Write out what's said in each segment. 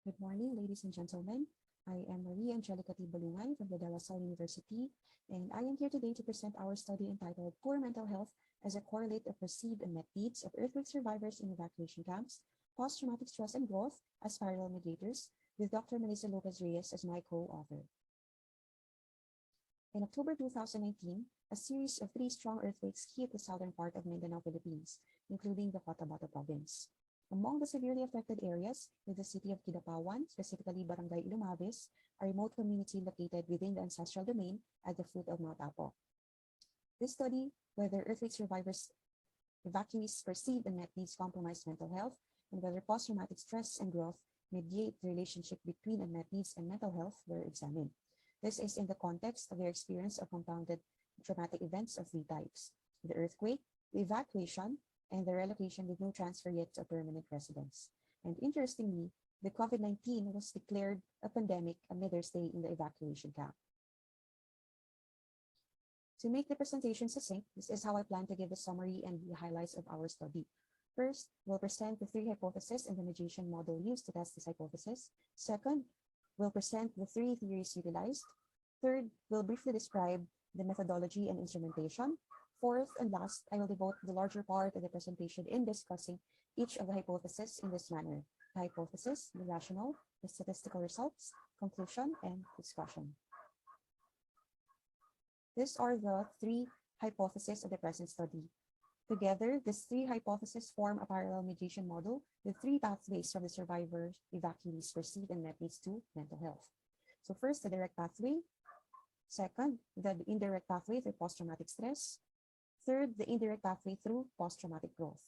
Good morning, ladies and gentlemen. I am Angelika Balungay from the De La Salle University, and I am here today to present our study entitled Poor Mental Health as a Correlate of Perceived and Met Needs of Earthquake Survivors in Evacuation Camps, Post-Traumatic Stress and Growth as Parallel Mediators, with Dr. Melissa Lopez Reyes as my co-author. In October 2019, a series of 3 strong earthquakes hit the southern part of Mindanao, Philippines, including the Cotabato province. Among the severely affected areas is the city of Kidapawan, specifically Barangay Ilomavis, a remote community located within the ancestral domain at the foot of Mount Apo. This study, whether earthquake survivors evacuees perceived and met needs compromised mental health, and whether post-traumatic stress and growth mediate the relationship between unmet needs and mental health, were examined. This is in the context of their experience of compounded traumatic events of 3 types: the earthquake, the evacuation, and the relocation with no transfer yet to a permanent residence. And interestingly, the COVID-19 was declared a pandemic amid their stay in the evacuation camp. To make the presentation succinct, this is how I plan to give the summary and the highlights of our study. First, we'll present the 3 hypotheses and the mediation model used to test this hypothesis. Second, we'll present the 3 theories utilized. Third, we'll briefly describe the methodology and instrumentation. Fourth and last, I will devote the larger part of the presentation in discussing each of the hypotheses in this manner: the hypothesis, the rationale, the statistical results, conclusion, and discussion. These are the 3 hypotheses of the present study. Together, these 3 hypotheses form a parallel mediation model with 3 pathways from the survivor evacuees perceived and met needs to mental health. So first, the direct pathway. Second, the indirect pathway through post-traumatic stress. Third, the indirect pathway through post-traumatic growth.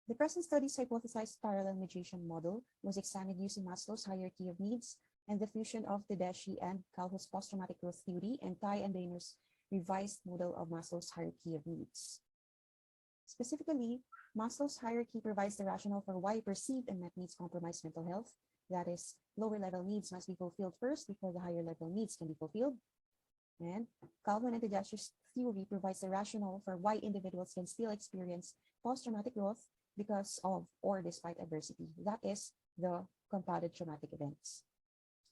The present study's hypothesized parallel mediation model was examined using Maslow's hierarchy of needs and the fusion of Tedeschi and Calhoun's post-traumatic growth theory and Ty and Dainer's revised model of Maslow's hierarchy of needs. Specifically, Maslow's hierarchy provides the rationale for why perceived and met needs compromise mental health. That is, lower level needs must be fulfilled first before the higher level needs can be fulfilled. And Calhoun and Tedeschi's theory provides the rationale for why individuals can still experience post-traumatic growth because of or despite adversity. That is, the compounded traumatic events.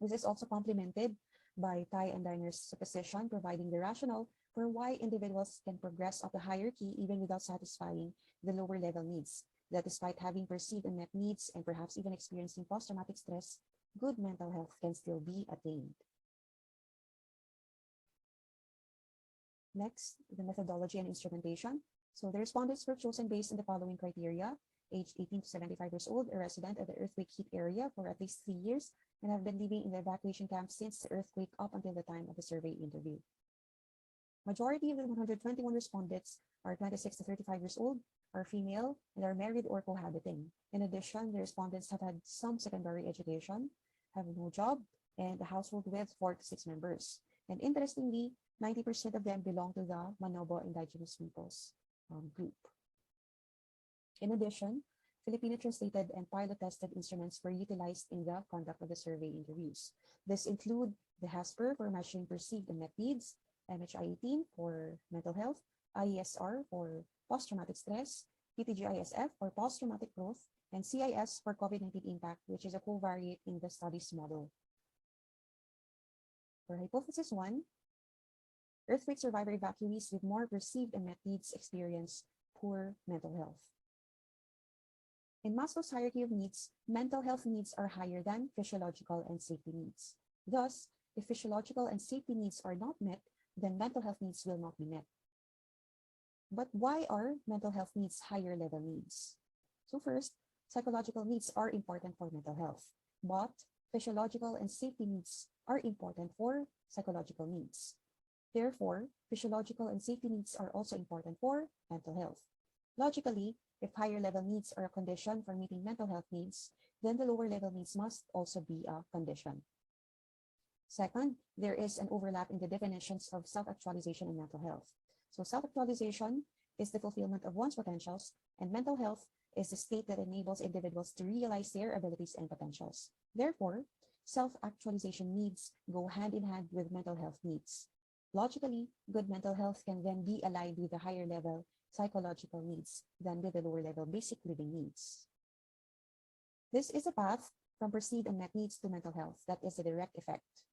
This is also complemented by Ty and Diner's supposition, providing the rationale for why individuals can progress up the hierarchy even without satisfying the lower level needs, that despite having perceived unmet needs and perhaps even experiencing post-traumatic stress, good mental health can still be attained. Next, the methodology and instrumentation. So the respondents were chosen based on the following criteria: aged 18 to 75 years old, a resident of the earthquake hit area for at least 3 years, and have been living in the evacuation camp since the earthquake up until the time of the survey interview. Majority of the 121 respondents are 26 to 35 years old, are female, and are married or cohabiting. In addition, the respondents have had some secondary education, have no job, and a household with 4 to 6 members. And interestingly, 90% of them belong to the Manobo indigenous peoples group. In addition, Filipino translated and pilot-tested instruments were utilized in the conduct of the survey interviews. This include the HASPER for measuring perceived and met needs, MHI-18 for mental health, IESR for post-traumatic stress, PTGISF for post-traumatic growth, and CIS for COVID-19 impact, which is a covariate in the study's model. For hypothesis 1, earthquake survivor evacuees with more perceived and met needs experience poor mental health. In Maslow's hierarchy of needs, mental health needs are higher than physiological and safety needs. Thus, if physiological and safety needs are not met, then mental health needs will not be met. But why are mental health needs higher level needs? So first, psychological needs are important for mental health, but physiological and safety needs are important for psychological needs. Therefore, physiological and safety needs are also important for mental health. Logically, if higher level needs are a condition for meeting mental health needs, then the lower level needs must also be a condition. Second, there is an overlap in the definitions of self-actualization and mental health. So self-actualization is the fulfillment of one's potentials, and mental health is the state that enables individuals to realize their abilities and potentials. Therefore, self-actualization needs go hand in hand with mental health needs. Logically, good mental health can then be aligned with the higher level psychological needs than with the lower level basic living needs. This is a path from perceived unmet needs to mental health. That is the direct effect.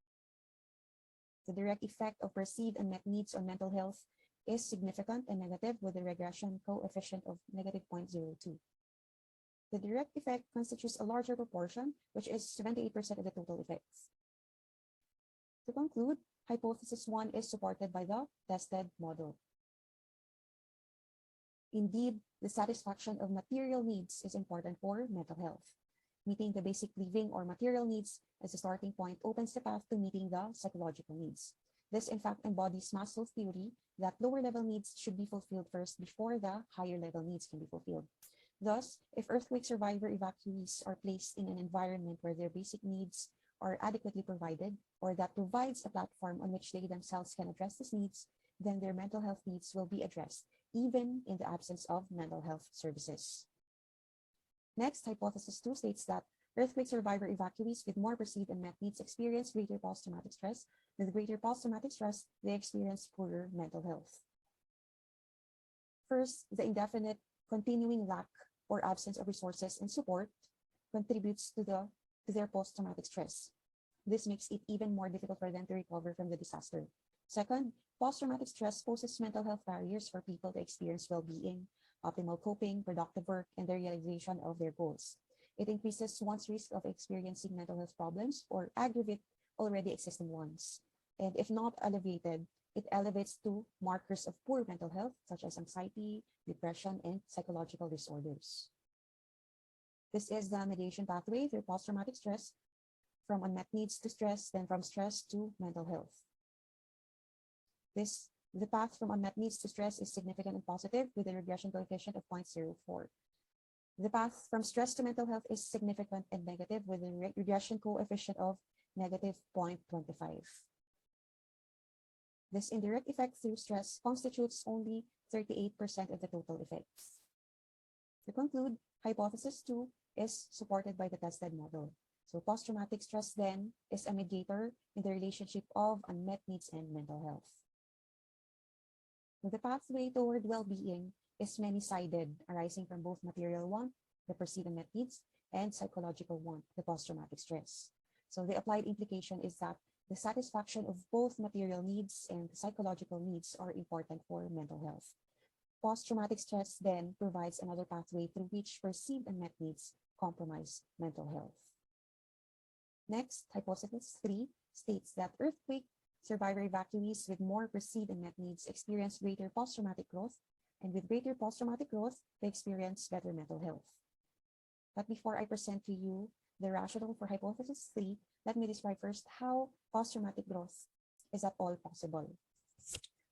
The direct effect of perceived unmet needs on mental health is significant and negative with a regression coefficient of negative 0.02. The direct effect constitutes a larger proportion, which is 78% of the total effects. To conclude, hypothesis 1 is supported by the tested model. Indeed, the satisfaction of material needs is important for mental health. Meeting the basic living or material needs as a starting point opens the path to meeting the psychological needs. This, in fact, embodies Maslow's theory that lower-level needs should be fulfilled first before the higher-level needs can be fulfilled. Thus, if earthquake survivor-evacuees are placed in an environment where their basic needs are adequately provided, or that provides a platform on which they themselves can address these needs, then their mental health needs will be addressed, even in the absence of mental health services. Next, hypothesis 2 states that earthquake survivor-evacuees with more perceived unmet needs experience greater post-traumatic stress. With greater post-traumatic stress, they experience poorer mental health. First, the indefinite continuing lack or absence of resources and support contributes to their post-traumatic stress. This makes it even more difficult for them to recover from the disaster. Second, post-traumatic stress poses mental health barriers for people to experience well-being, optimal coping, productive work, and the realization of their goals. It increases one's risk of experiencing mental health problems or aggravate already existing ones. And if not alleviated, it elevates to markers of poor mental health, such as anxiety, depression, and psychological disorders. This is the mediation pathway through post-traumatic stress, from unmet needs to stress, then from stress to mental health. The path from unmet needs to stress is significant and positive with a regression coefficient of 0.04. The path from stress to mental health is significant and negative with a regression coefficient of negative 0.25. This indirect effect through stress constitutes only 38% of the total effects. To conclude, hypothesis 2 is supported by the tested model. So post-traumatic stress then is a mediator in the relationship of unmet needs and mental health. The pathway toward well-being is many-sided, arising from both material want, the perceived unmet needs, and psychological want, the post-traumatic stress. So the applied implication is that the satisfaction of both material needs and psychological needs are important for mental health. Post-traumatic stress then provides another pathway through which perceived unmet needs compromise mental health. Next, hypothesis 3 states that earthquake survivor-evacuees with more perceived unmet needs experience greater post-traumatic growth, and with greater post-traumatic growth, they experience better mental health. But before I present to you the rationale for hypothesis 3, let me describe first how post-traumatic growth is at all possible.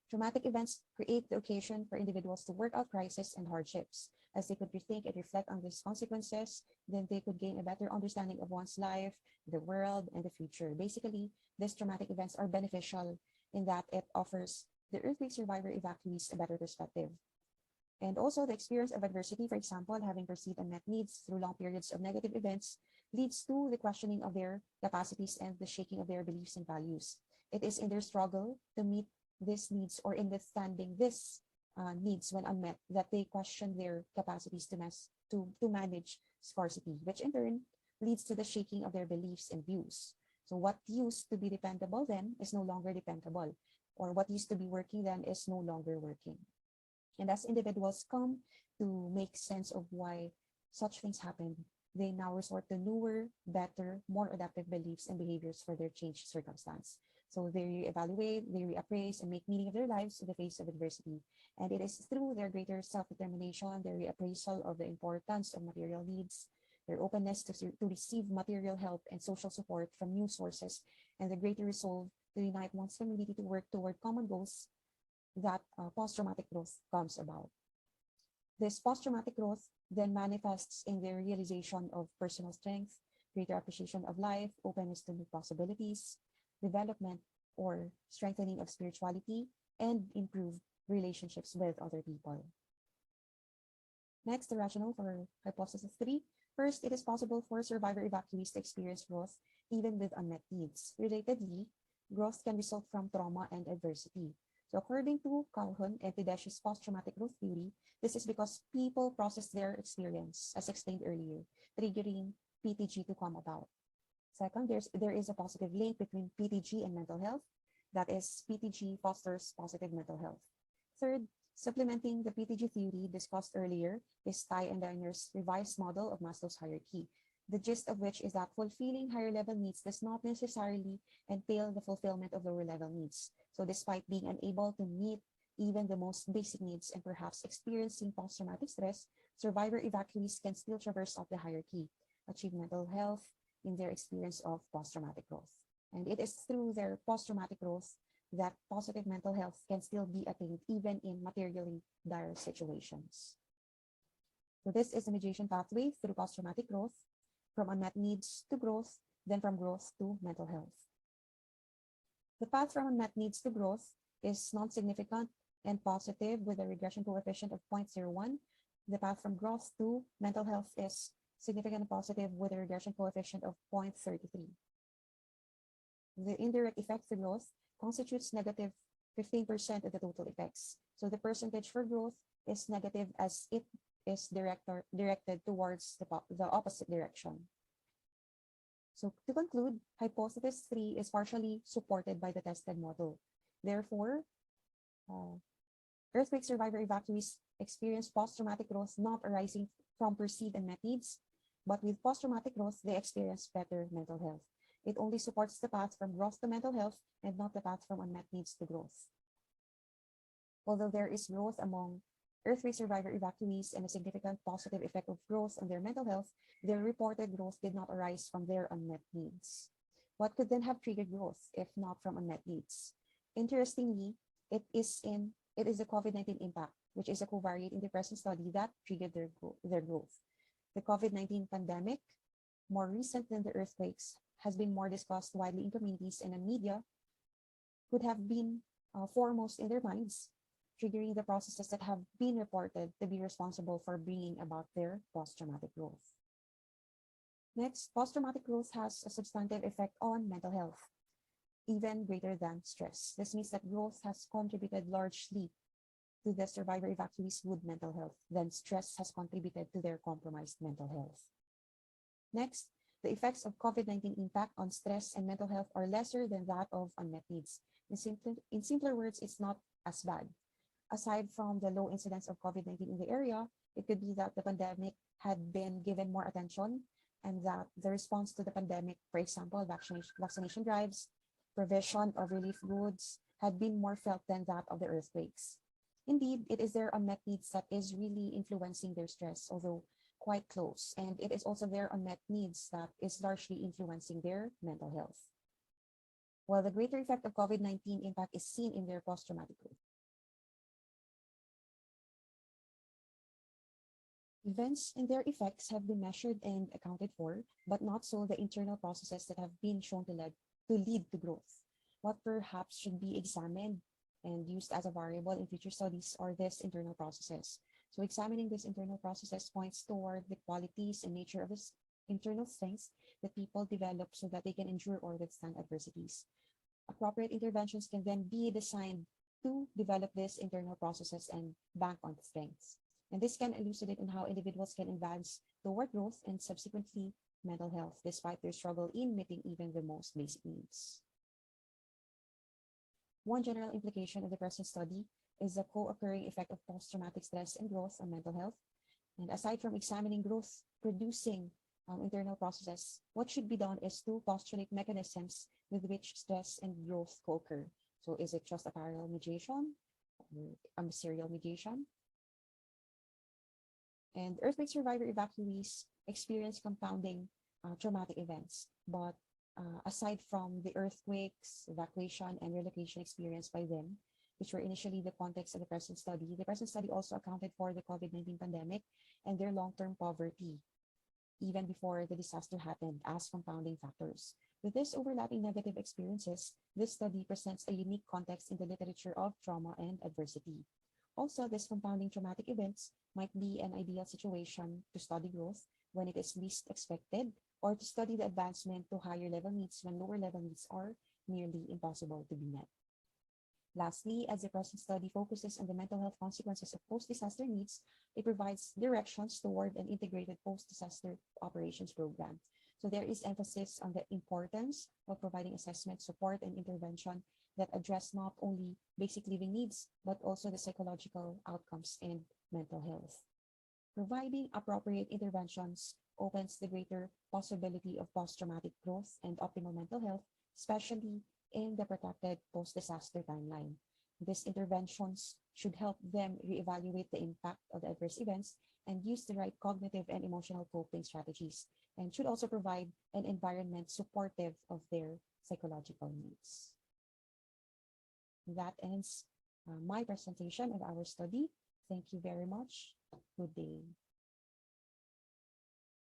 Traumatic events create the occasion for individuals to work out crises and hardships. As they could rethink and reflect on these consequences, then they could gain a better understanding of one's life, the world, and the future. Basically, these traumatic events are beneficial in that it offers the earthquake survivor-evacuees a better perspective. And also, the experience of adversity, for example, having perceived unmet needs through long periods of negative events, leads to the questioning of their capacities and the shaking of their beliefs and values. It is in their struggle to meet these needs or in withstanding these needs when unmet that they question their capacities to manage scarcity, which in turn leads to the shaking of their beliefs and views. So what used to be dependable then is no longer dependable, or what used to be working then is no longer working. And as individuals come to make sense of why such things happen, they now resort to newer, better, more adaptive beliefs and behaviors for their changed circumstance. So they reevaluate, they reappraise, and make meaning of their lives in the face of adversity. And it is through their greater self-determination, their reappraisal of the importance of material needs, their openness to receive material help and social support from new sources, and the greater resolve to unite one's community to work toward common goals that post-traumatic growth comes about. This post-traumatic growth then manifests in their realization of personal strength, greater appreciation of life, openness to new possibilities, development or strengthening of spirituality, and improved relationships with other people. Next, the rationale for hypothesis 3. First, it is possible for survivor-evacuees to experience growth even with unmet needs. Relatedly, growth can result from trauma and adversity. So according to Calhoun and Tedeschi's post-traumatic growth theory, this is because people process their experience, as explained earlier, triggering PTG to come about. Second, there is a positive link between PTG and mental health. That is, PTG fosters positive mental health. Third, supplementing the PTG theory discussed earlier is Ty and Diner's revised model of Maslow's hierarchy, the gist of which is that fulfilling higher level needs does not necessarily entail the fulfillment of lower level needs. So despite being unable to meet even the most basic needs and perhaps experiencing post-traumatic stress, survivor evacuees can still traverse up the hierarchy, achieve mental health in their experience of post-traumatic growth. And it is through their post-traumatic growth that positive mental health can still be attained even in materially dire situations. So this is a mediation pathway through post-traumatic growth, from unmet needs to growth, then from growth to mental health. The path from unmet needs to growth is non-significant and positive with a regression coefficient of 0.01. The path from growth to mental health is significant and positive with a regression coefficient of 0.33. The indirect effect for growth constitutes negative 15% of the total effects. So the percentage for growth is negative as it is directed towards the opposite direction. So to conclude, hypothesis 3 is partially supported by the tested model. Therefore, earthquake survivor evacuees experience post-traumatic growth not arising from perceived unmet needs, but with post-traumatic growth, they experience better mental health. It only supports the path from growth to mental health and not the path from unmet needs to growth. Although there is growth among earthquake survivor evacuees and a significant positive effect of growth on their mental health, their reported growth did not arise from their unmet needs. What could then have triggered growth if not from unmet needs? Interestingly, it is the COVID-19 impact, which is a covariate in the present study that triggered their growth. The COVID-19 pandemic, more recent than the earthquakes, has been more discussed widely in communities and in media, could have been foremost in their minds, triggering the processes that have been reported to be responsible for bringing about their post-traumatic growth. Next, post-traumatic growth has a substantive effect on mental health, even greater than stress. This means that growth has contributed largely to the survivor evacuees' good mental health, then stress has contributed to their compromised mental health. Next, the effects of COVID-19 impact on stress and mental health are lesser than that of unmet needs. In simpler words, it's not as bad. Aside from the low incidence of COVID-19 in the area, it could be that the pandemic had been given more attention and that the response to the pandemic, for example, vaccination drives, provision of relief goods, had been more felt than that of the earthquakes. Indeed, it is their unmet needs that is really influencing their stress, although quite close, and it is also their unmet needs that is largely influencing their mental health. While the greater effect of COVID-19 impact is seen in their post-traumatic growth. Events and their effects have been measured and accounted for, but not so the internal processes that have been shown to lead to growth. What perhaps should be examined and used as a variable in future studies are these internal processes. So examining these internal processes points toward the qualities and nature of this internal strengths that people develop so that they can endure or withstand adversities. Appropriate interventions can then be designed to develop these internal processes and bank on the strengths. And this can elucidate on how individuals can advance toward growth and subsequently mental health, despite their struggle in meeting even the most basic needs. One general implication of the present study is the co-occurring effect of post-traumatic stress and growth on mental health. And aside from examining growth-producing internal processes, what should be done is to postulate mechanisms with which stress and growth co-occur. So is it just a parallel mediation or a serial mediation? And earthquake survivor evacuees experience compounding traumatic events, but aside from the earthquakes, evacuation, and relocation experienced by them, which were initially the context of the present study also accounted for the COVID-19 pandemic and their long-term poverty, even before the disaster happened, as compounding factors. With these overlapping negative experiences, this study presents a unique context in the literature of trauma and adversity. Also, these compounding traumatic events might be an ideal situation to study growth when it is least expected, or to study the advancement to higher level needs when lower level needs are nearly impossible to be met. Lastly, as the present study focuses on the mental health consequences of post-disaster needs, it provides directions toward an integrated post-disaster operations program. So there is emphasis on the importance of providing assessment, support, and intervention that address not only basic living needs, but also the psychological outcomes and mental health. Providing appropriate interventions opens the greater possibility of post-traumatic growth and optimal mental health, especially in the protected post-disaster timeline. These interventions should help them reevaluate the impact of the adverse events and use the right cognitive and emotional coping strategies, and should also provide an environment supportive of their psychological needs. That ends my presentation of our study. Thank you very much. Good day.